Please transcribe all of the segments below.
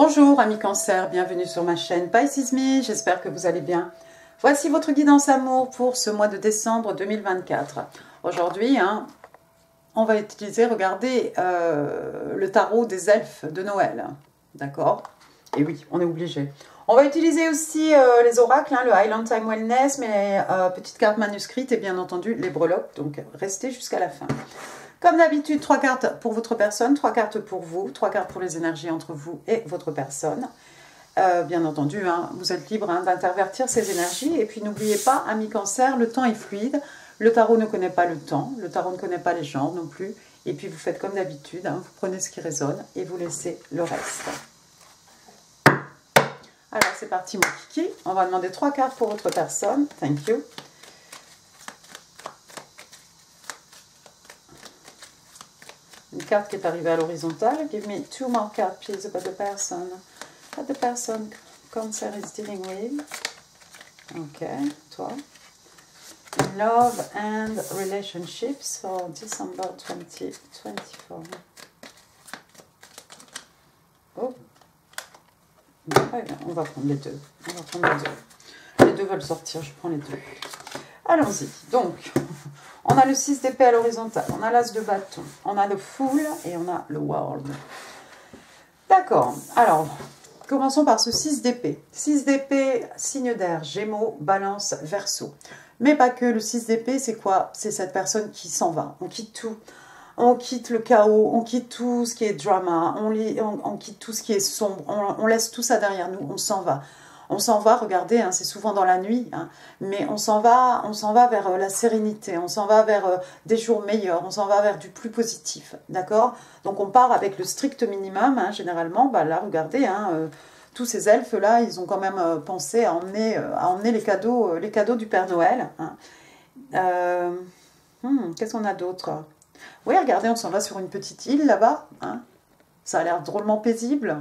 Bonjour amis cancer, bienvenue sur ma chaîne Pisces Me, j'espère que vous allez bien. Voici votre guidance amour pour ce mois de décembre 2024. Aujourd'hui, on va utiliser, regardez, le tarot des elfes de Noël. D'accord? Et oui, on est obligé. On va utiliser aussi les oracles, le Highland Time Wellness, mais petites cartes manuscrites et bien entendu les breloques, donc restez jusqu'à la fin. Comme d'habitude, 3 cartes pour votre personne, 3 cartes pour vous, 3 cartes pour les énergies entre vous et votre personne. Bien entendu, vous êtes libre d'intervertir ces énergies. Et puis n'oubliez pas, amis cancer, le temps est fluide. Le tarot ne connaît pas le temps, le tarot ne connaît pas les genres non plus. Et puis vous faites comme d'habitude, vous prenez ce qui résonne et vous laissez le reste. Alors c'est parti mon kiki, on va demander 3 cartes pour votre personne. Thank you. Une carte qui est arrivée à l'horizontale. Give me 2 more cards, please, about the person. What the person Cancer is dealing with. Ok, toi. Love and relationships for December 2024. Oh. On va prendre les deux. On va prendre les deux. Les deux veulent sortir, je prends les deux. Allons-y. Donc, on a le 6 d'épée à l'horizontale, on a l'as de bâton, on a le Fool et on a le World. D'accord. Alors, commençons par ce 6 d'épée. 6 d'épée, signe d'air, Gémeaux, Balance, Verseau. Mais pas que. Le 6 d'épée, c'est quoi? C'est cette personne qui s'en va. On quitte tout. On quitte le chaos, on quitte tout ce qui est drama, on quitte tout ce qui est sombre, on laisse tout ça derrière nous, on s'en va. On s'en va, regardez, c'est souvent dans la nuit, mais on s'en va vers la sérénité, on s'en va vers des jours meilleurs, on s'en va vers du plus positif, d'accord? Donc on part avec le strict minimum, généralement, là regardez, tous ces elfes-là, ils ont quand même pensé à emmener les cadeaux du Père Noël. Qu'est-ce qu'on a d'autre? Oui, regardez, on s'en va sur une petite île là-bas, ça a l'air drôlement paisible.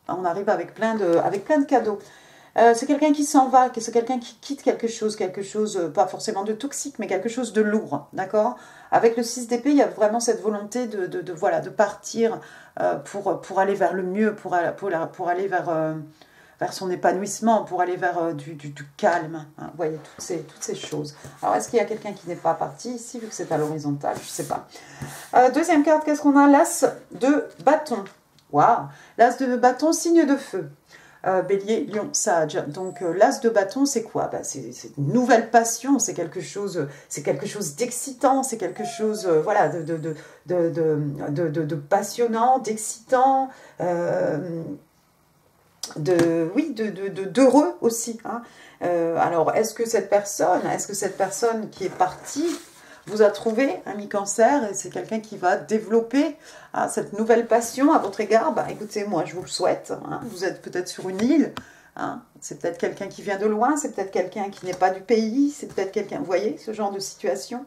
On arrive avec plein de cadeaux. C'est quelqu'un qui s'en va, c'est quelqu'un qui quitte quelque chose, pas forcément de toxique, mais quelque chose de lourd, d'accord? Avec le 6 d'épée, il y a vraiment cette volonté de partir pour aller vers le mieux, pour aller vers son épanouissement, pour aller vers du calme. Vous voyez, toutes ces choses. Alors, est-ce qu'il y a quelqu'un qui n'est pas parti ici, vu que c'est à l'horizontale? Je ne sais pas. Deuxième carte, qu'est-ce qu'on a? L'as de bâton. Waouh! L'as de bâton, signe de feu. Bélier, Lion, Sage. Donc l'as de bâton, c'est quoi? C'est une nouvelle passion, c'est quelque chose d'excitant, c'est quelque chose de passionnant, d'excitant, d'heureux aussi. Alors est-ce que cette personne qui est partie vous a trouvé, ami cancer, et c'est quelqu'un qui va développer cette nouvelle passion à votre égard? Écoutez, moi je vous le souhaite. Vous êtes peut-être sur une île, c'est peut-être quelqu'un qui vient de loin, c'est peut-être quelqu'un qui n'est pas du pays, c'est peut-être quelqu'un, vous voyez, ce genre de situation.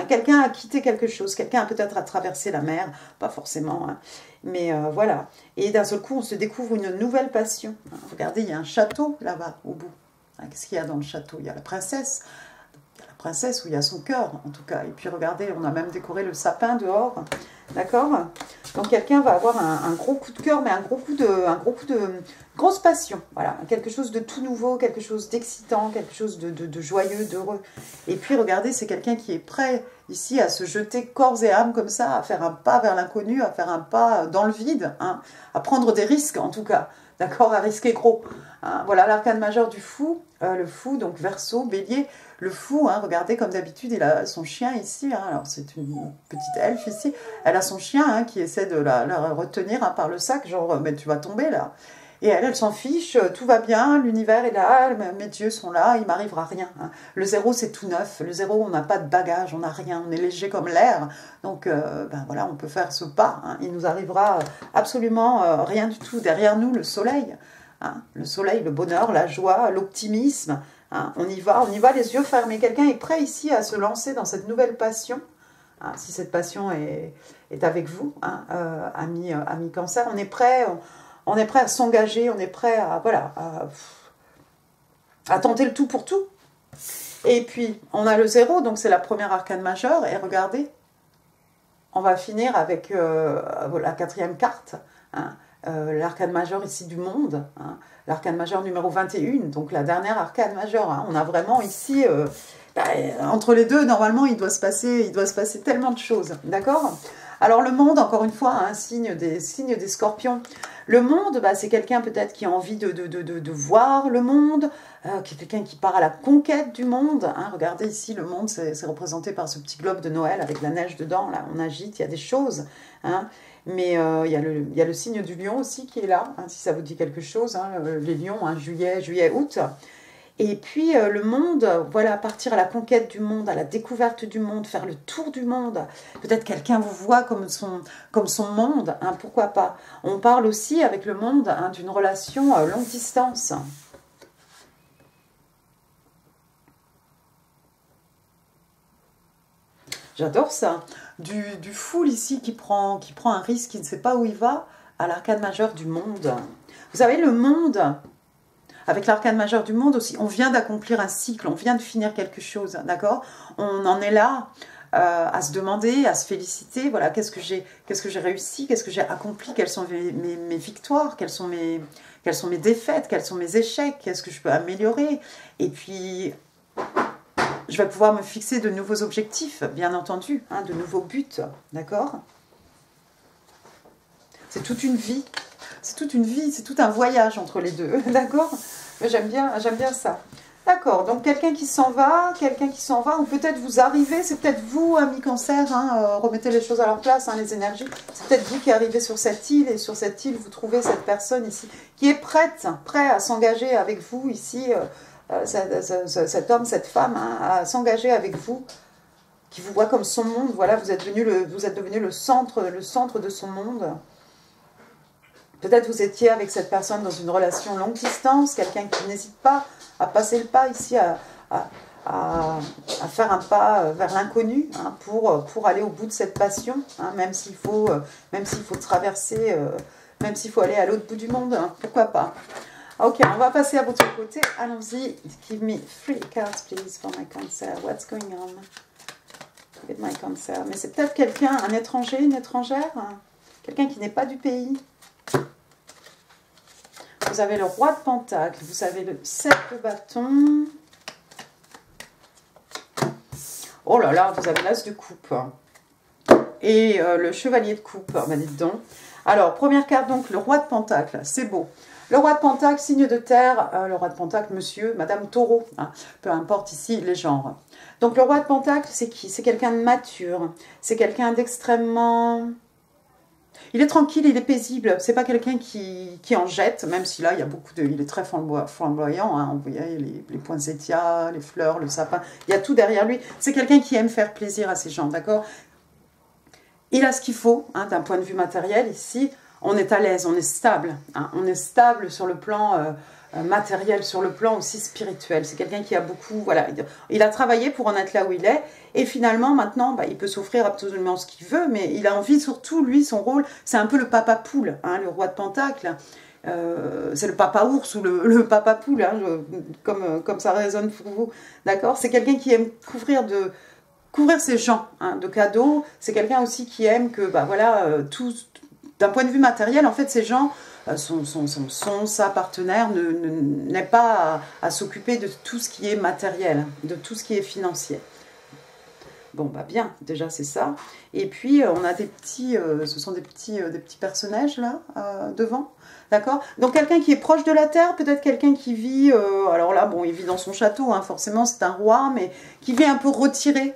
Quelqu'un a quitté quelque chose, quelqu'un a peut-être traversé la mer, pas forcément, mais voilà. Et d'un seul coup, on se découvre une nouvelle passion. Regardez, il y a un château là-bas, au bout. Qu'est-ce qu'il y a dans le château? Il y a la princesse. Princesse où il y a son cœur en tout cas, et puis regardez, on a même décoré le sapin dehors, d'accord? Donc quelqu'un va avoir un gros coup de cœur, mais un gros coup de grosse passion, voilà, quelque chose de tout nouveau, quelque chose d'excitant, quelque chose de joyeux, d'heureux. Et puis regardez, c'est quelqu'un qui est prêt ici à se jeter corps et âme comme ça, à faire un pas vers l'inconnu, à faire un pas dans le vide, à prendre des risques en tout cas, d'accord, à risquer gros. Voilà l'arcane majeur du fou, le fou, donc Verseau, Bélier. Le fou, regardez, comme d'habitude, il a son chien ici. Alors, c'est une petite elfe ici. Elle a son chien qui essaie de la retenir par le sac, genre, mais tu vas tomber là. Et elle s'en fiche, tout va bien, l'univers est là, mes dieux sont là, il m'arrivera rien. Le zéro, c'est tout neuf. Le zéro, on n'a pas de bagage, on n'a rien, on est léger comme l'air. Donc, voilà, on peut faire ce pas. Il nous arrivera absolument rien du tout. Derrière nous, le soleil. Le soleil, le bonheur, la joie, l'optimisme. On y va les yeux fermés. Quelqu'un est prêt ici à se lancer dans cette nouvelle passion. Si cette passion est avec vous, ami cancer, on est prêt à s'engager, on est prêt à tenter le tout pour tout. Et puis, on a le 0, donc c'est la première arcane majeure. Et regardez, on va finir avec la 4e carte. l'arcane majeure ici du monde, hein, l'arcane majeure numéro 21, donc la dernière arcane majeure. Hein. On a vraiment ici, entre les deux, normalement, il doit se passer tellement de choses, d'accord? Alors le monde, encore une fois, hein, signes des scorpions. Le monde, bah, c'est quelqu'un peut-être qui a envie de voir le monde, qui est quelqu'un qui part à la conquête du monde. Hein. Regardez ici, le monde, c'est représenté par ce petit globe de Noël avec la neige dedans. Là, on agite, il y a des choses. Hein. Mais il y a le signe du lion aussi qui est là, hein, si ça vous dit quelque chose. Hein, les lions, hein, juillet, août. Et puis le monde, voilà, partir à la conquête du monde, à la découverte du monde, faire le tour du monde. Peut-être quelqu'un vous voit comme son monde, hein, pourquoi pas. On parle aussi avec le monde hein, d'une relation longue distance. J'adore ça. Du fool ici qui prend un risque, qui ne sait pas où il va, à l'arcane majeure du monde. Vous savez, le monde... Avec l'arcane majeure du monde aussi, on vient d'accomplir un cycle, on vient de finir quelque chose, d'accord? On en est là à se demander, à se féliciter, voilà, qu'est-ce que j'ai réussi, qu'est-ce que j'ai accompli, quelles sont mes victoires, quelles sont mes défaites, quels sont mes échecs, qu'est-ce que je peux améliorer? Et puis, je vais pouvoir me fixer de nouveaux objectifs, bien entendu, hein, de nouveaux buts, d'accord? C'est toute une vie. C'est toute une vie, c'est tout un voyage entre les deux, d'accord? J'aime bien ça. D'accord, donc quelqu'un qui s'en va, ou peut-être vous arrivez, c'est peut-être vous, ami Cancer, hein, remettez les choses à leur place, hein, les énergies. C'est peut-être vous qui arrivez sur cette île, et sur cette île, vous trouvez cette personne ici, qui est prêt à s'engager avec vous ici, cet homme, cette femme, hein, à s'engager avec vous, qui vous voit comme son monde, voilà, vous êtes devenu le centre de son monde. Peut-être vous étiez avec cette personne dans une relation longue distance, quelqu'un qui n'hésite pas à passer le pas ici, à faire un pas vers l'inconnu, hein, pour aller au bout de cette passion, hein, même s'il faut traverser, même s'il faut aller à l'autre bout du monde, hein, pourquoi pas. Ok, on va passer à votre côté, allons-y. Give me 3 cards please for my Cancer. What's going on with my Cancer? Mais c'est peut-être quelqu'un, un étranger, une étrangère, hein, quelqu'un qui n'est pas du pays. Vous avez le roi de Pentacle, vous avez le 7 de bâton. Oh là là, vous avez l'as de coupe. Et le chevalier de coupe, ben dites donc. Alors, première carte, donc, le roi de Pentacle, c'est beau. Le roi de Pentacle, signe de terre, le roi de Pentacle, monsieur, madame Taureau, hein, peu importe ici les genres. Donc, le roi de Pentacle, c'est qui? C'est quelqu'un de mature, c'est quelqu'un d'extrêmement... Il est tranquille, il est paisible, c'est pas quelqu'un qui en jette, même si là, il y a beaucoup de... Il est très flamboyant, hein, vous voyez, les poinsettias, les fleurs, le sapin, il y a tout derrière lui. C'est quelqu'un qui aime faire plaisir à ces gens, d'accord? Il a ce qu'il faut, hein, d'un point de vue matériel, ici, on est à l'aise, on est stable, hein, on est stable sur le plan matériel, sur le plan aussi spirituel. C'est quelqu'un qui a beaucoup, voilà, il a travaillé pour en être là où il est, et finalement, maintenant, bah, il peut s'offrir absolument ce qu'il veut, mais il a envie, surtout, lui, son rôle, c'est un peu le papa poule, hein, le roi de Pentacle, c'est le papa ours ou le papa poule, hein, comme ça résonne pour vous, d'accord? C'est quelqu'un qui aime couvrir ses gens, hein, de cadeaux. C'est quelqu'un aussi qui aime que, bah voilà, d'un point de vue matériel, en fait, ces gens, sa partenaire n'est pas à s'occuper de tout ce qui est matériel, de tout ce qui est financier. Bon, bah bien, déjà c'est ça. Et puis, on a des petits, ce sont des petits personnages là, devant. D'accord? Donc, quelqu'un qui est proche de la terre, peut-être quelqu'un qui vit, alors là, bon, il vit dans son château, hein, forcément, c'est un roi, mais qui vit un peu retiré,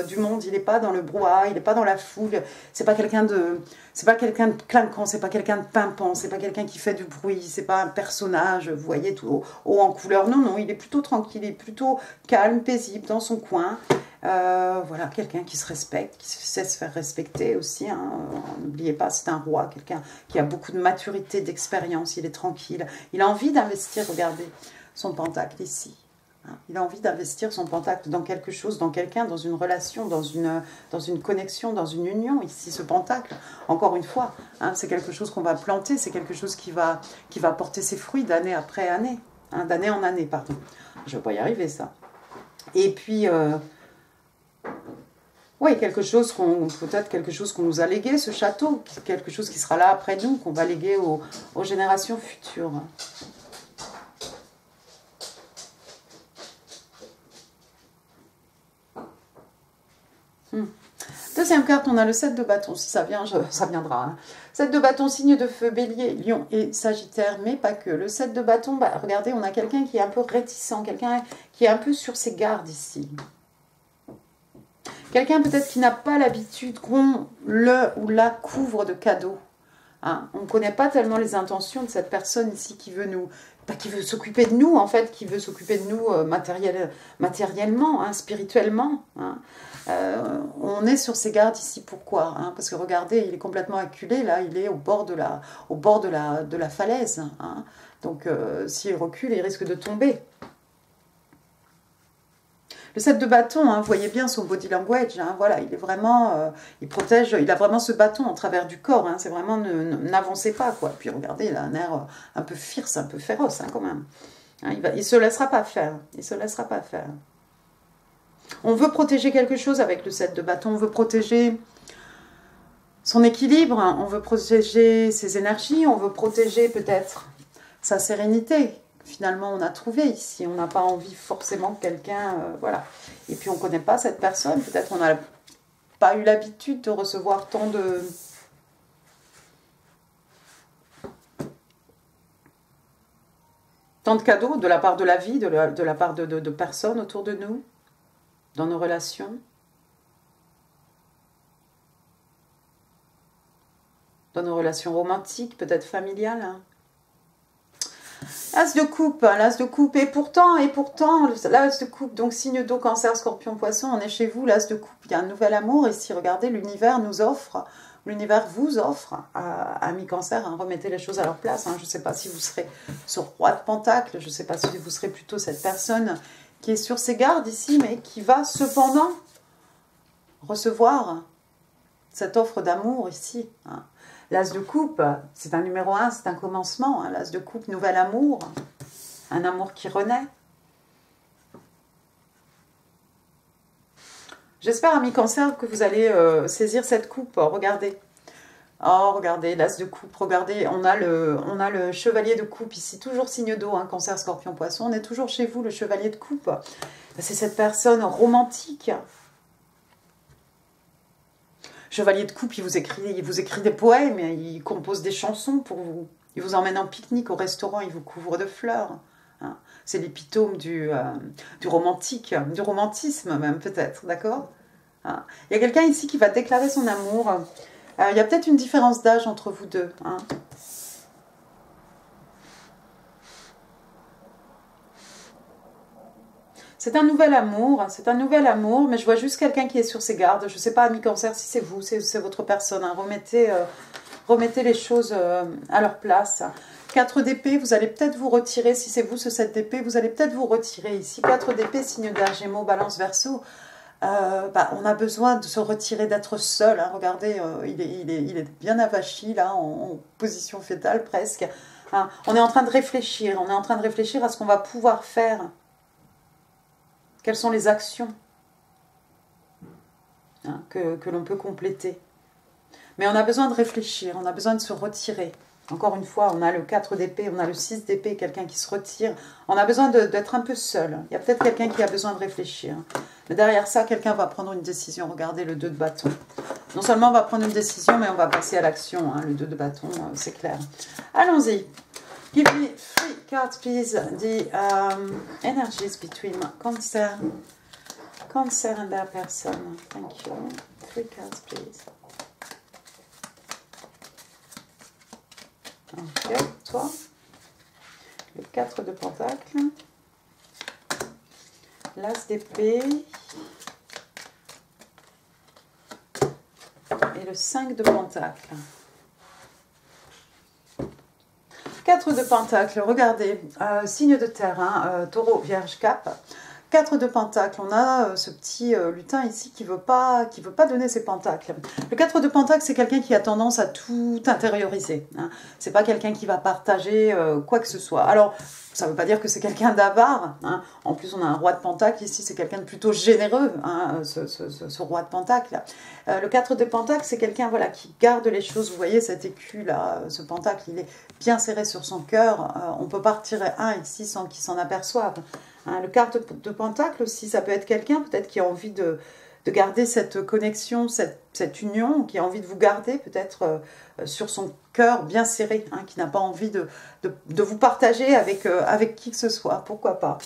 du monde. Il n'est pas dans le brouhaha, il n'est pas dans la foule. C'est pas quelqu'un de clinquant, c'est pas quelqu'un de pimpant, c'est pas quelqu'un qui fait du bruit, c'est pas un personnage, vous voyez, tout haut en couleur. Non, non, il est plutôt tranquille, il est plutôt calme, paisible, dans son coin. Voilà, quelqu'un qui se respecte, qui sait se faire respecter aussi, hein. N'oubliez pas, c'est un roi, quelqu'un qui a beaucoup de maturité, d'expérience, il est tranquille, il a envie d'investir, regardez, son pentacle ici, hein. Il a envie d'investir son pentacle dans quelque chose, dans quelqu'un, dans une relation, dans une connexion, dans une union, ici, ce pentacle, encore une fois, hein, c'est quelque chose qu'on va planter, c'est quelque chose qui va porter ses fruits d'année après année, hein, d'année en année, pardon, je ne vais pas y arriver ça, et puis... Oui, peut-être quelque chose qu'on nous a légué, ce château, quelque chose qui sera là après nous, qu'on va léguer aux générations futures. Deuxième carte, on a le 7 de bâton. Si ça vient, ça viendra. Hein. 7 de bâton, signe de feu, bélier, lion et sagittaire, mais pas que. Le 7 de bâton, bah, regardez, on a quelqu'un qui est un peu réticent, quelqu'un qui est un peu sur ses gardes ici. Quelqu'un peut-être qui n'a pas l'habitude qu'on le ou la couvre de cadeaux. Hein. On ne connaît pas tellement les intentions de cette personne ici qui veut nous... qui veut s'occuper de nous, en fait, qui veut s'occuper de nous matériellement, hein, spirituellement. Hein. On est sur ses gardes ici, pourquoi hein? Parce que regardez, il est complètement acculé, là, il est au bord de la falaise. Hein. Donc, s'il recule, il risque de tomber. Le 7 de bâton, hein, vous voyez bien son body language, hein, voilà, il est vraiment, il protège, il a vraiment ce bâton en travers du corps, hein, c'est vraiment n'avancez pas, quoi. Puis regardez, il a un air un peu fierce, un peu féroce, hein, quand même. Hein, il se laissera pas faire, il se laissera pas faire. On veut protéger quelque chose avec le 7 de bâton, on veut protéger son équilibre, hein, on veut protéger ses énergies, on veut protéger peut-être sa sérénité. Finalement, on a trouvé ici. On n'a pas envie forcément que quelqu'un... voilà. Et puis, on ne connaît pas cette personne. Peut-être on n'a pas eu l'habitude de recevoir tant de cadeaux de la part de la vie, de la part de personnes autour de nous, dans nos relations. Dans nos relations romantiques, peut-être familiales, hein. L'as de coupe, et pourtant, l'as de coupe, donc signe d'eau, cancer, scorpion, poisson, on est chez vous, l'as de coupe, il y a un nouvel amour, ici, regardez, l'univers nous offre, l'univers vous offre, amis cancer, hein, remettez les choses à leur place, hein, je ne sais pas si vous serez ce roi de pentacle, je ne sais pas si vous serez plutôt cette personne qui est sur ses gardes ici, mais qui va cependant recevoir cette offre d'amour ici, hein. L'as de coupe, c'est un numéro 1, c'est un commencement. Hein. L'as de coupe, nouvel amour. Un amour qui renaît. J'espère, amis cancer, que vous allez saisir cette coupe. Regardez. Oh, regardez, l'as de coupe. Regardez, on a le chevalier de coupe ici. Toujours signe d'eau, hein, cancer, scorpion, poisson. On est toujours chez vous, le chevalier de coupe. C'est cette personne romantique. Chevalier de coupe, il vous écrit des poèmes, il compose des chansons pour vous. Il vous emmène en pique-nique au restaurant, il vous couvre de fleurs. Hein. C'est l'épitome du romantique, du romantisme même peut-être, d'accord, hein. Il y a quelqu'un ici qui va déclarer son amour. Il y a peut-être une différence d'âge entre vous deux. Hein. C'est un nouvel amour, mais je vois juste quelqu'un qui est sur ses gardes. Je ne sais pas, ami cancer, si c'est vous, c'est votre personne. Hein. Remettez les choses à leur place. 4 d'épée, vous allez peut-être vous retirer. Si c'est vous, ce 7 d'épée, vous allez peut-être vous retirer ici. 4 d'épée, signe d'air, Gémeaux, Balance, Verseau. On a besoin de se retirer, d'être seul. Hein. Regardez, il est bien avachi, là, en position fétale presque. Hein. On est en train de réfléchir. On est en train de réfléchir à ce qu'on va pouvoir faire. Quelles sont les actions, hein, que l'on peut compléter. Mais on a besoin de réfléchir, on a besoin de se retirer. Encore une fois, on a le 4 d'épée, on a le 6 d'épée, quelqu'un qui se retire. On a besoin d'être un peu seul. Il y a peut-être quelqu'un qui a besoin de réfléchir. Mais derrière ça, quelqu'un va prendre une décision. Regardez le 2 de bâton. Non seulement on va prendre une décision, mais on va passer à l'action. Hein. Le 2 de bâton, c'est clair. Allons-y. Give me 3 cards, please. The energies between Cancer and their person. Thank you. 3 cards, please. Ok, toi. Le 4 de pentacle. L'as d'épée. Et le 5 de pentacle. 4 de pentacle, regardez, signe de terre, hein, taureau, vierge, cap. 4 de pentacles, on a ce petit lutin ici qui veut pas donner ses pentacles. Le 4 de pentacles, c'est quelqu'un qui a tendance à tout intérioriser. Hein. C'est pas quelqu'un qui va partager quoi que ce soit. Alors, ça ne veut pas dire que c'est quelqu'un d'avare. Hein. En plus, on a un roi de pentacle ici, c'est quelqu'un de plutôt généreux, hein, ce roi de pentacle. Le 4 de pentacle, c'est quelqu'un voilà, qui garde les choses. Vous voyez cet écu là, ce pentacle, il est bien serré sur son cœur. On peut pas retirer un ici sans qu'il s'en aperçoive. Hein, le 4 de pentacle aussi, ça peut être quelqu'un peut-être qui a envie de garder cette connexion, cette union, qui a envie de vous garder peut-être sur son cœur bien serré, hein, qui n'a pas envie de vous partager avec qui que ce soit, pourquoi pas.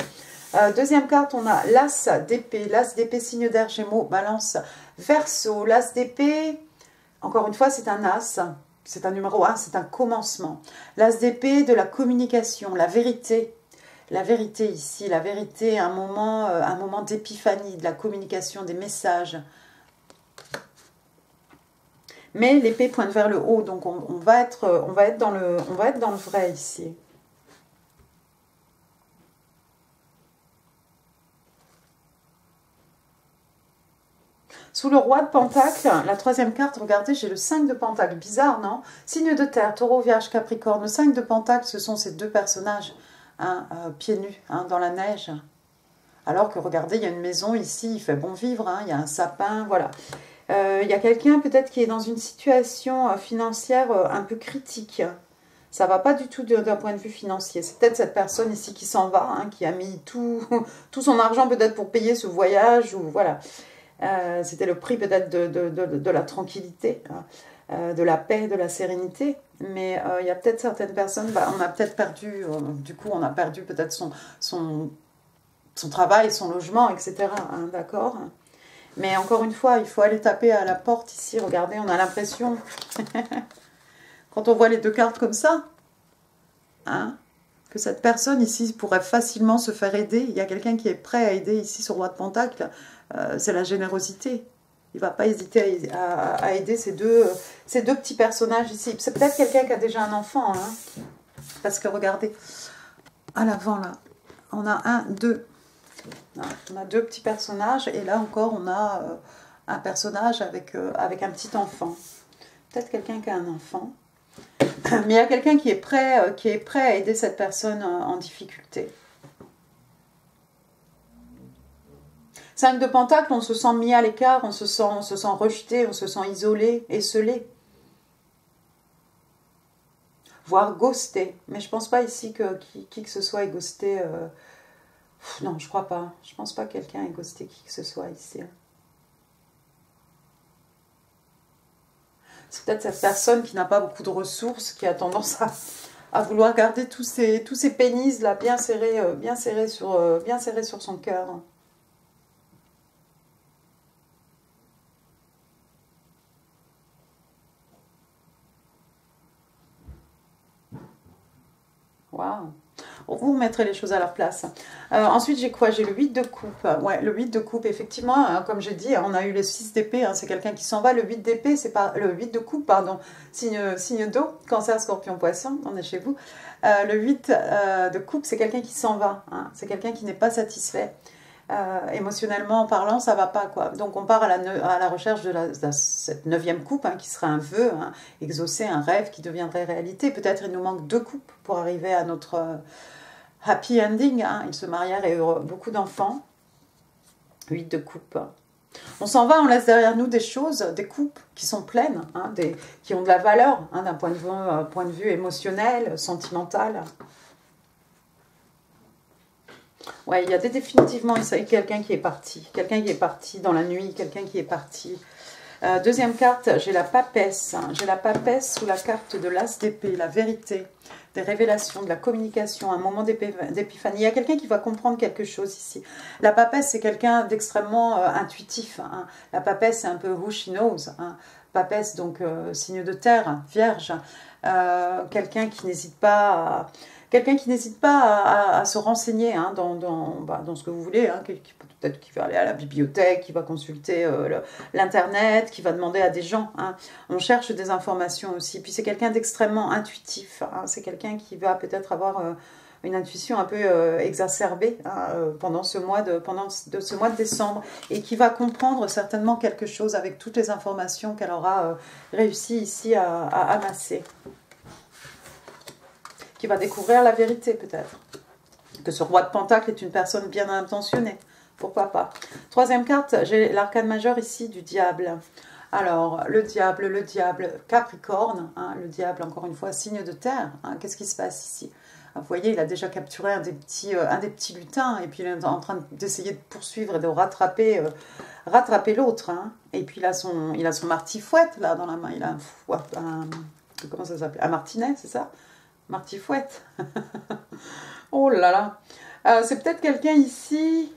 Deuxième carte, on a l'As d'épée, signe d'air, Gémeaux, Balance, Verseau. L'As d'épée, encore une fois, c'est un As, c'est un numéro 1, c'est un commencement. L'As d'épée, de la communication, la vérité ici, la vérité, un moment d'épiphanie, de la communication, des messages. Mais l'épée pointe vers le haut, donc on va être dans le vrai ici. Sous le roi de pentacle, la troisième carte, regardez, j'ai le 5 de pentacle. Bizarre, non? Signe de terre, taureau, vierge, capricorne. Le 5 de pentacle, ce sont ces deux personnages, hein, pieds nus, hein, dans la neige. Alors que, regardez, il y a une maison ici, il fait bon vivre, hein, il y a un sapin, voilà. Il y a quelqu'un peut-être qui est dans une situation financière un peu critique. Ça ne va pas du tout d'un point de vue financier. C'est peut-être cette personne ici qui s'en va, hein, qui a mis tout son argent peut-être pour payer ce voyage, ou voilà. C'était le prix peut-être de la tranquillité, hein, de la paix, de la sérénité. Mais il y a peut-être certaines personnes, on a peut-être perdu, du coup on a perdu peut-être son travail, son logement, etc. Hein, d'accord ? Mais encore une fois, il faut aller taper à la porte ici. Regardez, on a l'impression, quand on voit les deux cartes comme ça, hein, que cette personne ici pourrait facilement se faire aider. Il y a quelqu'un qui est prêt à aider ici ce roi de pentacle. C'est la générosité. Il ne va pas hésiter à aider ces deux petits personnages ici. C'est peut-être quelqu'un qui a déjà un enfant. Hein, parce que regardez, à l'avant là, on a un, deux. On a deux petits personnages. Et là encore, on a un personnage avec un petit enfant. Peut-être quelqu'un qui a un enfant. Mais il y a quelqu'un qui est prêt à aider cette personne en difficulté. 5 de pentacle, on se sent mis à l'écart, on se sent rejeté, on se sent isolé, esselé. Voire ghosté. Mais je ne pense pas ici que qui que ce soit ait ghosté. Non, je crois pas. Je ne pense pas que quelqu'un ait ghosté qui que ce soit ici. C'est peut-être cette personne qui n'a pas beaucoup de ressources, qui a tendance à vouloir garder tous ces pénis là bien serrés sur son cœur. Waouh! Vous remettrez les choses à leur place. Ensuite, j'ai quoi? J'ai le 8 de coupe. Ouais, le 8 de coupe, effectivement, hein, comme j'ai dit, on a eu les 6 d'épée, hein, c'est quelqu'un qui s'en va. Le 8 d'épée, c'est pas le 8 de coupe, pardon, signe d'eau, cancer, scorpion, poisson, on est chez vous. Le 8 de coupe, c'est quelqu'un qui s'en va, hein, c'est quelqu'un qui n'est pas satisfait. Émotionnellement parlant, ça va pas, quoi. Donc on part à la recherche de cette 9e coupe, hein, qui serait un vœu, hein, exaucer un rêve qui deviendrait réalité. Peut-être il nous manque 2 coupes pour arriver à notre happy ending. Hein. Ils se marièrent et eurent beaucoup d'enfants. 8 de coupe. On s'en va, on laisse derrière nous des choses, des coupes qui sont pleines, hein, qui ont de la valeur, hein, d'un point de vue émotionnel, sentimental. Ouais, il y a définitivement quelqu'un qui est parti dans la nuit, quelqu'un qui est parti. Deuxième carte, j'ai la papesse. J'ai la papesse sous la carte de l'as d'épée, la vérité, des révélations, de la communication, un moment d'épiphanie. Il y a quelqu'un qui va comprendre quelque chose ici. La papesse, c'est quelqu'un d'extrêmement intuitif. Hein. La papesse, c'est un peu who she knows. Hein. Papesse, donc signe de terre, vierge. Quelqu'un qui n'hésite pas à se renseigner, hein, dans ce que vous voulez, hein, peut-être qui va aller à la bibliothèque, qui va consulter l'internet, qui va demander à des gens. Hein. On cherche des informations aussi. Puis c'est quelqu'un d'extrêmement intuitif. Hein. C'est quelqu'un qui va peut-être avoir une intuition un peu exacerbée hein, pendant ce mois de décembre, et qui va comprendre certainement quelque chose avec toutes les informations qu'elle aura réussi ici à amasser. Qui va découvrir la vérité peut-être. Que ce roi de Pentacle est une personne bien intentionnée. Pourquoi pas. Troisième carte, j'ai l'arcane majeur ici du diable. Alors, le diable, Capricorne, hein, le diable, encore une fois, signe de terre. Hein, qu'est-ce qui se passe ici? Vous voyez, il a déjà capturé un des petits lutins, et puis il est en train d'essayer de poursuivre et de rattraper l'autre. Hein. Et puis il a son martifouette, là, dans la main. Il a comment ça s'appelle? Un martinet, c'est ça? Martifouette. Oh là là. C'est peut-être quelqu'un ici...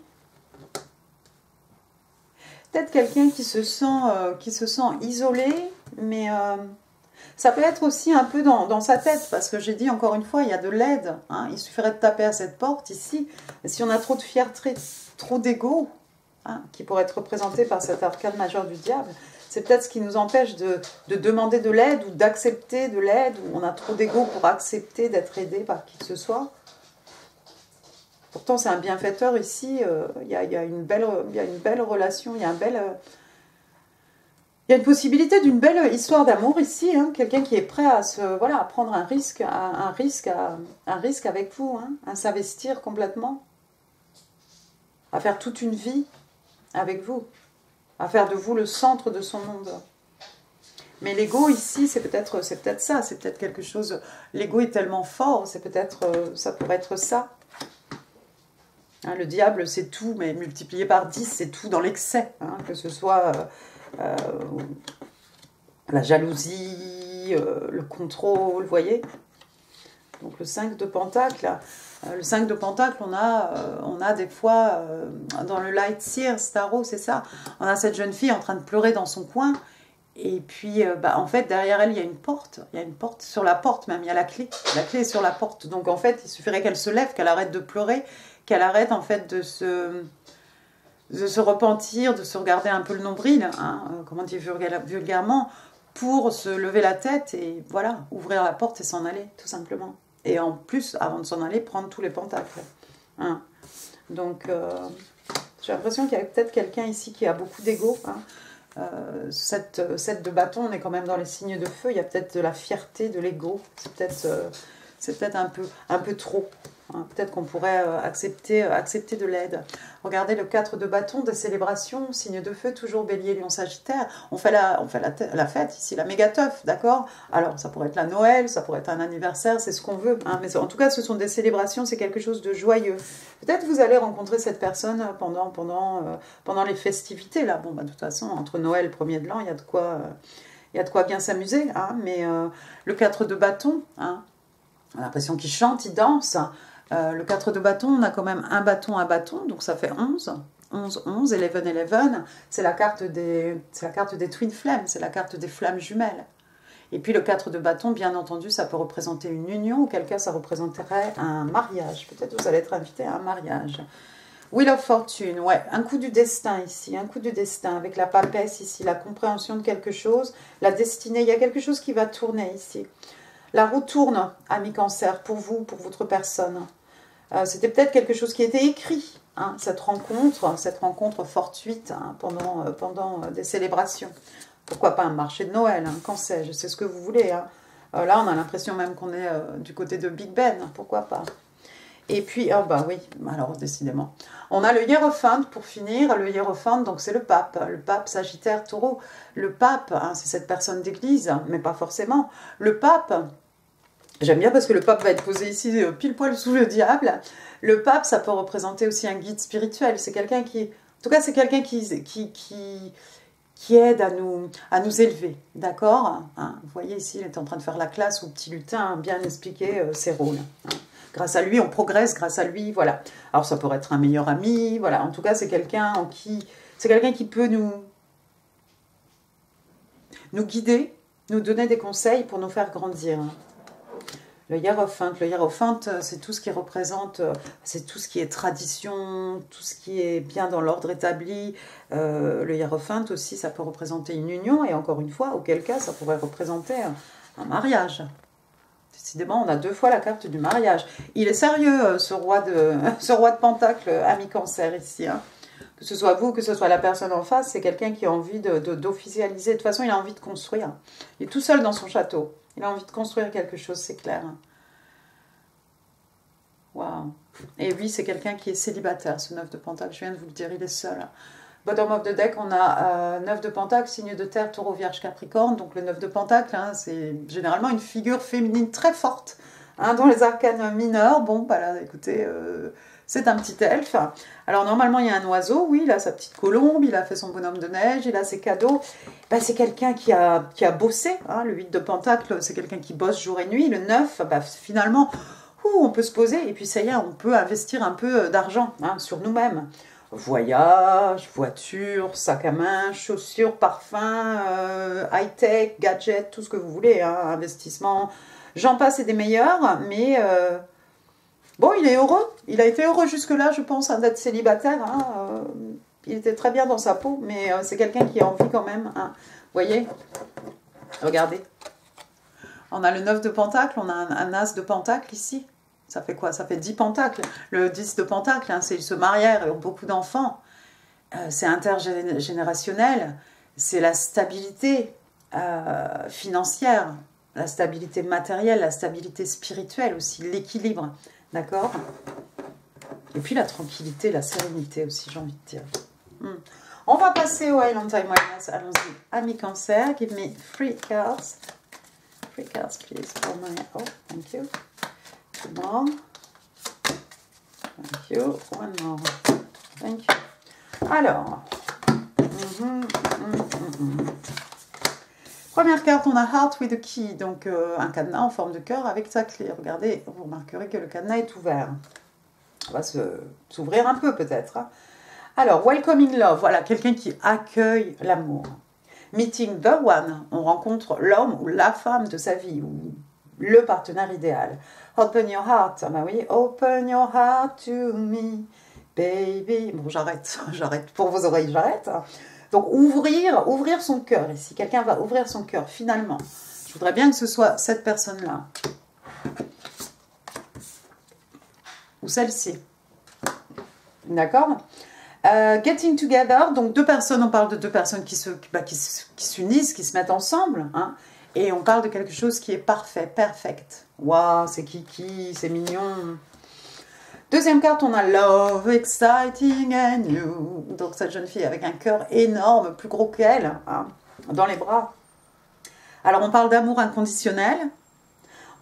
Peut-être quelqu'un qui se sent isolé, mais ça peut être aussi un peu dans sa tête, parce que j'ai dit encore une fois, il y a de l'aide. Hein, il suffirait de taper à cette porte ici. Et si on a trop de fierté, trop d'ego, hein, qui pourrait être représenté par cet arcane majeur du diable, c'est peut-être ce qui nous empêche de demander de l'aide ou d'accepter de l'aide, ou on a trop d'ego pour accepter d'être aidé par qui que ce soit. Pourtant, c'est un bienfaiteur ici. Il y a une belle relation. Il y a une possibilité d'une belle histoire d'amour ici. Hein. Quelqu'un qui est prêt à à prendre un risque avec vous, hein, à s'investir complètement, à faire toute une vie avec vous, à faire de vous le centre de son monde. Mais l'ego ici, c'est peut-être ça. C'est peut-être quelque chose. L'ego est tellement fort. C'est peut-être ça pourrait être ça. Hein, le diable, c'est tout, mais multiplié par 10, c'est tout dans l'excès. Hein, que ce soit la jalousie, le contrôle, vous voyez. Donc le 5 de Pentacle, le 5 de Pentacle, on a des fois, dans le Light Seer, Tarot, c'est ça, on a cette jeune fille en train de pleurer dans son coin, et puis en fait, derrière elle, il y a une porte sur la porte même, il y a la clé est sur la porte, donc en fait, il suffirait qu'elle se lève, qu'elle arrête de pleurer, qu'elle arrête en fait de se repentir, de se regarder un peu le nombril, hein, comment dire vulgairement, pour se lever la tête et voilà, ouvrir la porte et s'en aller, tout simplement. Et en plus, avant de s'en aller, prendre tous les pentacles. Hein. Donc, j'ai l'impression qu'il y a peut-être quelqu'un ici qui a beaucoup d'ego. Hein. 7 de bâton, on est quand même dans les signes de feu, il y a peut-être de la fierté, de l'ego. C'est peut-être un peu trop. Hein, peut-être qu'on pourrait accepter de l'aide. Regardez le 4 de bâton, des célébrations, signe de feu, toujours bélier, lion, sagittaire. On fait la fête ici, la méga teuf, d'accord? Alors, ça pourrait être la Noël, ça pourrait être un anniversaire, c'est ce qu'on veut. Hein, mais en tout cas, ce sont des célébrations, c'est quelque chose de joyeux. Peut-être vous allez rencontrer cette personne pendant les festivités. Là. Bon, de toute façon, entre Noël et 1er de l'an, il y a de quoi bien s'amuser. Hein, mais le 4 de bâton, hein, on a l'impression qu'il chante, il danse. Le 4 de bâton, on a quand même un bâton, donc ça fait 11. 11, 11, 11, c'est la carte des Twin Flames, c'est la carte des flammes jumelles. Et puis le 4 de bâton, bien entendu, ça peut représenter une union, auquel cas ça représenterait un mariage. Peut-être vous allez être invité à un mariage. Wheel of Fortune, ouais, un coup du destin ici, un coup du destin, avec la papesse ici, la compréhension de quelque chose, la destinée, il y a quelque chose qui va tourner ici. La roue tourne, ami Cancer, pour vous, pour votre personne. C'était peut-être quelque chose qui était écrit, hein, cette rencontre fortuite hein, pendant des célébrations. Pourquoi pas un marché de Noël, hein, quand sais-je, c'est ce que vous voulez. Hein. Là, on a l'impression même qu'on est du côté de Big Ben, pourquoi pas. Et puis, oui, alors décidément. On a le Hiérophante pour finir. Le Hiérophante, donc c'est le pape Sagittaire, Taureau. Le pape, hein, c'est cette personne d'église, mais pas forcément. Le pape... J'aime bien parce que le pape va être posé ici pile poil sous le diable. Le pape, ça peut représenter aussi un guide spirituel. C'est quelqu'un qui... En tout cas, c'est quelqu'un qui aide à nous élever. D'accord, hein. Vous voyez ici, il est en train de faire la classe au petit lutin, hein, bien expliquer ses rôles. Hein. Grâce à lui, on progresse. Grâce à lui, voilà. Alors, ça pourrait être un meilleur ami. Voilà. En tout cas, c'est quelqu'un qui peut nous guider, nous donner des conseils pour nous faire grandir. Hein. Le hiérophante, c'est tout ce qui représente, c'est tout ce qui est tradition, tout ce qui est bien dans l'ordre établi. Le hiérophante aussi, ça peut représenter une union, et encore une fois, auquel cas, ça pourrait représenter un mariage. Décidément, on a 2 fois la carte du mariage. Il est sérieux, ce roi de Pentacle, ami Cancer, ici. Hein. Que ce soit vous, que ce soit la personne en face, c'est quelqu'un qui a envie d'officialiser. De toute façon, il a envie de construire. Il est tout seul dans son château. Il a envie de construire quelque chose, c'est clair. Waouh. Et oui, c'est quelqu'un qui est célibataire, ce 9 de Pentacle. Je viens de vous le dire, il est seul. Bottom of the deck, on a 9 de Pentacle, signe de terre, taureau, vierge, capricorne. Donc le 9 de Pentacle, hein, c'est généralement une figure féminine très forte hein, dans les arcanes mineurs. Bon, bah là, écoutez, c'est un petit elfe. Alors normalement, il y a un oiseau, oui, il a sa petite colombe, il a fait son bonhomme de neige, il a ses cadeaux. Bah, c'est quelqu'un qui a bossé. Hein, le 8 de Pentacle, c'est quelqu'un qui bosse jour et nuit. Le 9, bah, finalement, on peut se poser et puis ça y est, on peut investir un peu d'argent hein, sur nous-mêmes. Voyage, voiture, sac à main, chaussures, parfums, high-tech, gadgets, tout ce que vous voulez, hein, investissement. J'en passe et des meilleurs, mais bon, il est heureux. Il a été heureux jusque-là, je pense, hein, d'être célibataire. Hein, il était très bien dans sa peau, mais c'est quelqu'un qui a envie quand même. Hein. Vous voyez? Regardez. On a le 9 de Pentacle, on a un As de Pentacle ici. Ça fait quoi? Ça fait 10 pentacles. Le 10 de Pentacle, hein, c'est ils se marièrent et ont beaucoup d'enfants. C'est intergénérationnel. C'est la stabilité financière, la stabilité matérielle, la stabilité spirituelle aussi, l'équilibre. D'accord? Et puis la tranquillité, la sérénité aussi, j'ai envie de dire. On va passer au Island Time Wellness. Allons-y. Ami Cancer, give me 3 cards. 3 cards, please. For my... Oh, thank you. Two more. Thank you. One more. Thank you. Alors. Première carte, on a Heart with a Key. Donc, un cadenas en forme de cœur avec sa clé. Regardez, vous remarquerez que le cadenas est ouvert. On va s'ouvrir un peu, peut-être. Hein. Alors, Welcoming Love. Voilà, quelqu'un qui accueille l'amour. Meeting the One. On rencontre l'homme ou la femme de sa vie. Ou le partenaire idéal. Open your heart. Ah bah oui, open your heart to me, baby. Bon, j'arrête pour vos oreilles, j'arrête. Donc, ouvrir son cœur ici. Quelqu'un va ouvrir son cœur, finalement. Je voudrais bien que ce soit cette personne-là. Ou celle-ci. D'accord? Getting together. Donc, 2 personnes, on parle de 2 personnes qui s'unissent, qui se mettent ensemble. Hein. Et on parle de quelque chose qui est parfait, perfect. Waouh, c'est kiki, c'est mignon. Deuxième carte, on a Love, Exciting and New. Donc cette jeune fille avec un cœur énorme, plus gros qu'elle, hein, dans les bras. Alors on parle d'amour inconditionnel,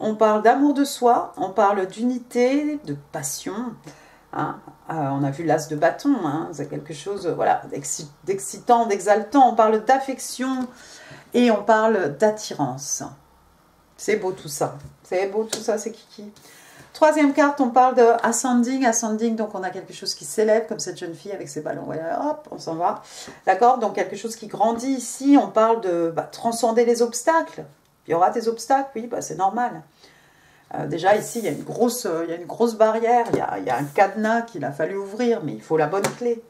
on parle d'amour de soi, on parle d'unité, de passion. Hein. On a vu l'as de bâton, hein, c'est quelque chose voilà, d'excitant, d'exaltant. On parle d'affection. Et on parle d'attirance. C'est beau tout ça. C'est beau tout ça, c'est kiki. Troisième carte, on parle de ascending. Ascending, donc on a quelque chose qui s'élève, comme cette jeune fille avec ses ballons. Voilà, hop, on s'en va. D'accord? Donc quelque chose qui grandit ici. On parle de transcender les obstacles. Il y aura des obstacles, oui, c'est normal. Déjà ici, il y a une grosse barrière. Il y a un cadenas qu'il a fallu ouvrir, mais il faut la bonne clé.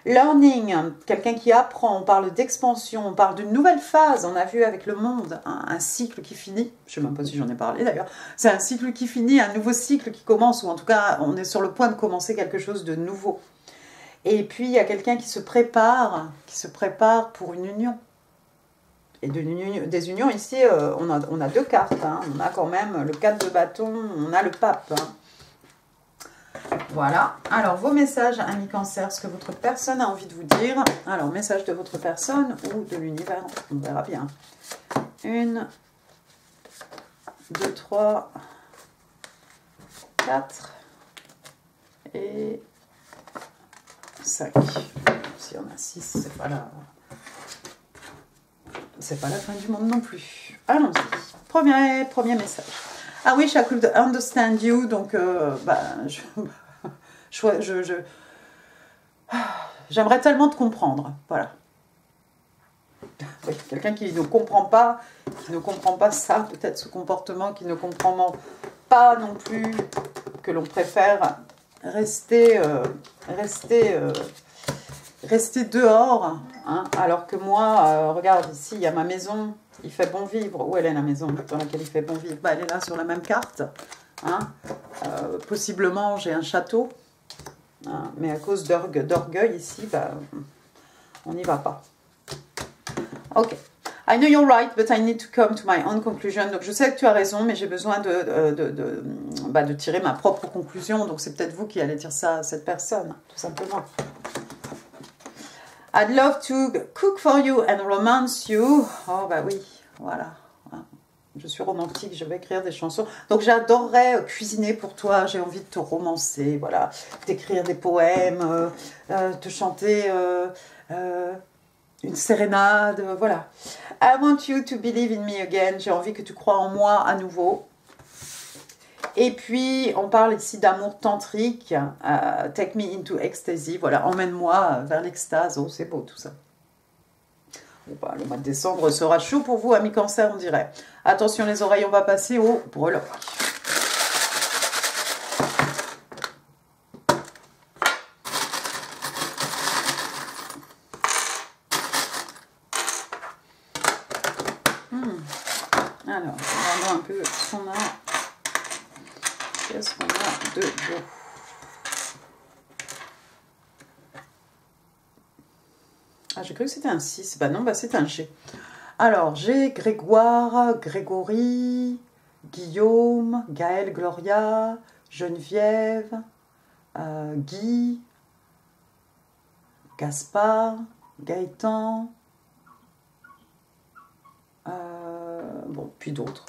Learning, quelqu'un qui apprend, on parle d'expansion, on parle d'une nouvelle phase, on a vu avec le monde, hein, un cycle qui finit, je ne sais même pas si j'en ai parlé d'ailleurs, c'est un cycle qui finit, un nouveau cycle qui commence, ou en tout cas on est sur le point de commencer quelque chose de nouveau. Et puis il y a quelqu'un qui se prépare pour une union. Et des unions ici, on a 2 cartes, hein, on a quand même le 4 de bâton, on a le pape. Hein. Voilà, alors vos messages, amis Cancer, ce que votre personne a envie de vous dire. Alors, message de votre personne ou de l'univers, on verra bien. 1, 2, 3, 4 et 5. Si on a 6, c'est pas la fin du monde non plus. Allons-y. Premier message. Ah oui, I could understand you, donc j'aimerais tellement te comprendre, voilà. Oui, quelqu'un qui ne comprend pas ça, peut-être ce comportement, qui ne comprend pas non plus, que l'on préfère rester dehors, hein, alors que moi, regarde ici, il y a ma maison, il fait bon vivre. Où elle est la maison dans laquelle il fait bon vivre? Bah, elle est là sur la même carte. Hein. Possiblement, j'ai un château. Hein. Mais à cause d'orgueil ici, bah, on n'y va pas. Ok. I know you're right, but I need to come to my own conclusion. Donc, je sais que tu as raison, mais j'ai besoin de tirer ma propre conclusion. Donc, c'est peut-être vous qui allez dire ça à cette personne, tout simplement. I'd love to cook for you and romance you. Oh, bah oui, voilà. Je suis romantique, je vais écrire des chansons. Donc, j'adorerais cuisiner pour toi. J'ai envie de te romancer, voilà. D'écrire des poèmes, te chanter... une sérénade, voilà. I want you to believe in me again. J'ai envie que tu crois en moi à nouveau. Et puis, on parle ici d'amour tantrique. Take me into ecstasy. Voilà, emmène-moi vers l'extase. Oh, c'est beau tout ça. Bon, bah, le mois de décembre sera chaud pour vous, amis Cancer, on dirait. Attention les oreilles, on va passer au breloque. Alors, regardons un peu ce qu'on a. Qu'est-ce qu'on a de beau? Ah, j'ai cru que c'était un 6. Bah non, bah c'est un G. Alors, j'ai Grégoire, Grégory, Guillaume, Gaël, Gloria, Geneviève, Guy, Gaspard, Gaëtan, bon, puis d'autres.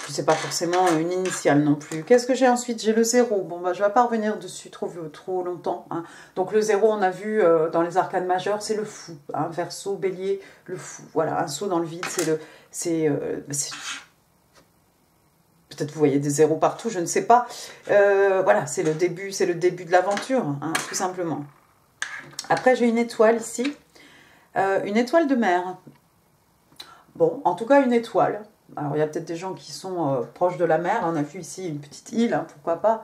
Puis c'est pas forcément une initiale non plus. Qu'est-ce que j'ai ensuite? J'ai le 0. Bon, bah, je ne vais pas revenir dessus trop longtemps. Hein. Donc le 0, on a vu dans les arcanes majeures, c'est le fou. Hein. Verseau, bélier, le fou. Voilà, un saut dans le vide, peut-être vous voyez des zéros partout, je ne sais pas. Voilà, c'est le début de l'aventure, hein, tout simplement. Après, j'ai une étoile ici. Une étoile de mer. Bon, en tout cas, une étoile. Alors, il y a peut-être des gens qui sont proches de la mer. On a vu ici une petite île, hein, pourquoi pas.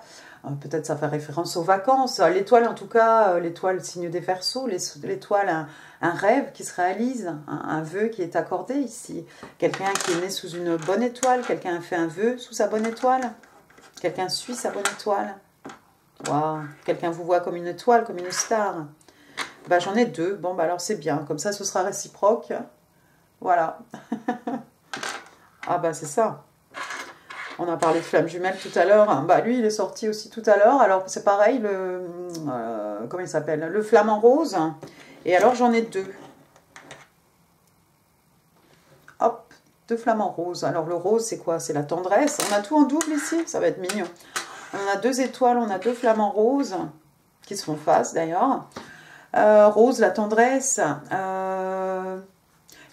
Peut-être ça fait référence aux vacances. L'étoile, en tout cas, l'étoile signe des Verseaux. L'étoile, un rêve qui se réalise, un vœu qui est accordé ici. Quelqu'un qui est né sous une bonne étoile. Quelqu'un a fait un vœu sous sa bonne étoile. Quelqu'un suit sa bonne étoile. Wow. Quelqu'un vous voit comme une étoile, comme une star. Bah, j'en ai 2. Bon, bah alors c'est bien. Comme ça, ce sera réciproque. Voilà. Ah bah c'est ça. On a parlé de flamme jumelle tout à l'heure. Bah lui, il est sorti aussi tout à l'heure. Alors c'est pareil, comment il s'appelle? Le flamant rose. Et alors j'en ai 2. Hop, 2 flamants roses. Alors le rose, c'est quoi? C'est la tendresse. On a tout en double ici. Ça va être mignon. On a 2 étoiles, on a 2 flamants roses. Qui se font face d'ailleurs. Rose, la tendresse.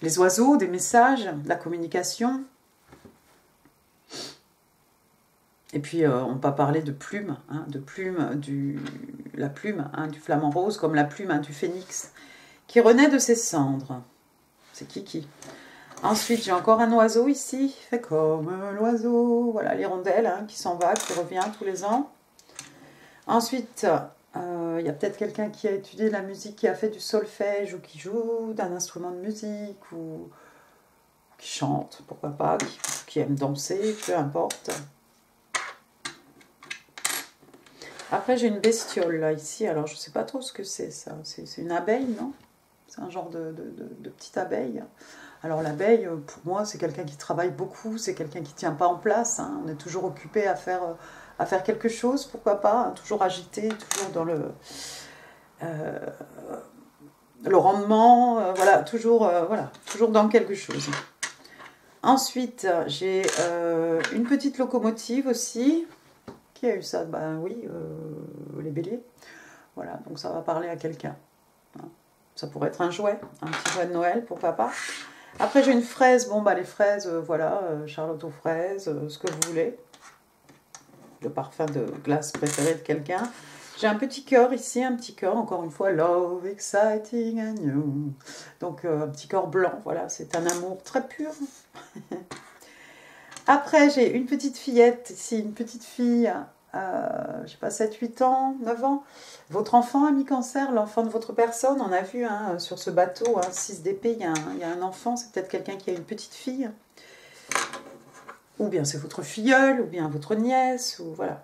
Les oiseaux, des messages, la communication. Et puis, on peut parler de plumes, hein, la plume hein, du flamant rose, comme la plume hein, du phénix, qui renaît de ses cendres. C'est Kiki. Ensuite, j'ai encore un oiseau ici, fait comme l'oiseau. Voilà, l'hirondelle hein, qui s'en va, qui revient tous les ans. Ensuite, il y a peut-être quelqu'un qui a étudié la musique, qui a fait du solfège, ou qui joue d'un instrument de musique, ou qui chante, pourquoi pas, qui aime danser, peu importe. Après, j'ai une bestiole, là, ici. Alors, je ne sais pas trop ce que c'est, ça. C'est une abeille, non? C'est un genre de petite abeille. Alors, l'abeille, pour moi, c'est quelqu'un qui travaille beaucoup. C'est quelqu'un qui ne tient pas en place. Hein. On est toujours occupé à faire quelque chose, pourquoi pas. Hein. Toujours agité, toujours dans le rendement. Voilà, toujours dans quelque chose. Ensuite, j'ai une petite locomotive aussi. Qui a eu ça? Ben oui, les béliers. Voilà, donc ça va parler à quelqu'un. Hein. Ça pourrait être un petit jouet de Noël, pourquoi pas. Après, j'ai une fraise. Bon, bah les fraises, voilà, Charlotte aux fraises, ce que vous voulez. Le parfum de glace préféré de quelqu'un. J'ai un petit cœur ici, un petit cœur, encore une fois, love, exciting and new. Donc, un petit cœur blanc, voilà, c'est un amour très pur. Après, j'ai une petite fillette ici, une petite fille je sais pas, 7, 8 ans, 9 ans. Votre enfant, ami cancer, l'enfant de votre personne, on a vu hein, sur ce bateau, 6 d'épée, il y a un enfant, c'est peut-être quelqu'un qui a une petite fille. Ou bien c'est votre filleule, ou bien votre nièce, ou voilà.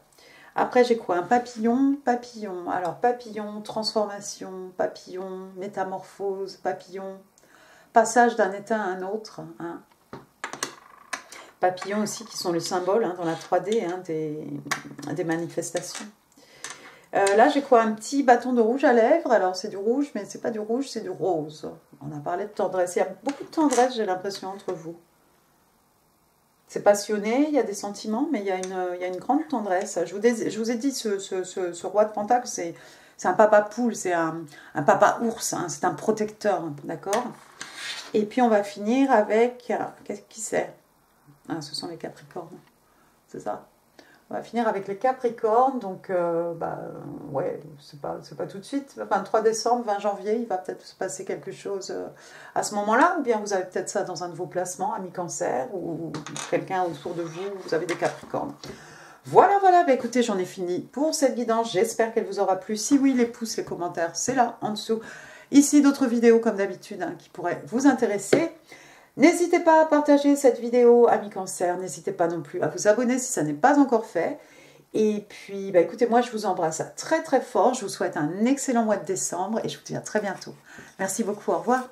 Après, j'ai quoi? Un papillon, papillon. Alors, papillon, transformation, papillon, métamorphose, papillon, passage d'un état à un autre. Hein. Papillons aussi qui sont le symbole hein, dans la 3D hein, des manifestations. Là, j'ai quoi? Un petit bâton de rouge à lèvres. Alors, c'est du rouge, mais c'est pas du rouge, c'est du rose. On a parlé de tendresse. Il y a beaucoup de tendresse, j'ai l'impression, entre vous. C'est passionné, il y a des sentiments, mais il y a une grande tendresse. Je vous ai dit, ce roi de Pentacle, c'est un papa poule, c'est un papa ours, hein, c'est un protecteur, d'accord? Et puis, on va finir avec... Qu'est-ce qui c'est? Ah, ce sont les Capricornes, c'est ça. On va finir avec les Capricornes, donc ouais, c'est pas tout de suite. Enfin, 3 décembre, 20 janvier, il va peut-être se passer quelque chose à ce moment-là, ou bien vous avez peut-être ça dans un de vos placements, ami cancer, ou quelqu'un autour de vous, vous avez des Capricornes. Voilà, voilà, bah écoutez, j'en ai fini pour cette guidance, j'espère qu'elle vous aura plu. Si oui, les pouces, les commentaires, c'est là, en dessous. Ici, d'autres vidéos, comme d'habitude, hein, qui pourraient vous intéresser. N'hésitez pas à partager cette vidéo, amis cancer. N'hésitez pas non plus à vous abonner si ça n'est pas encore fait. Et puis, bah, écoutez, moi, je vous embrasse très, très fort. Je vous souhaite un excellent mois de décembre et je vous dis à très bientôt. Merci beaucoup. Au revoir.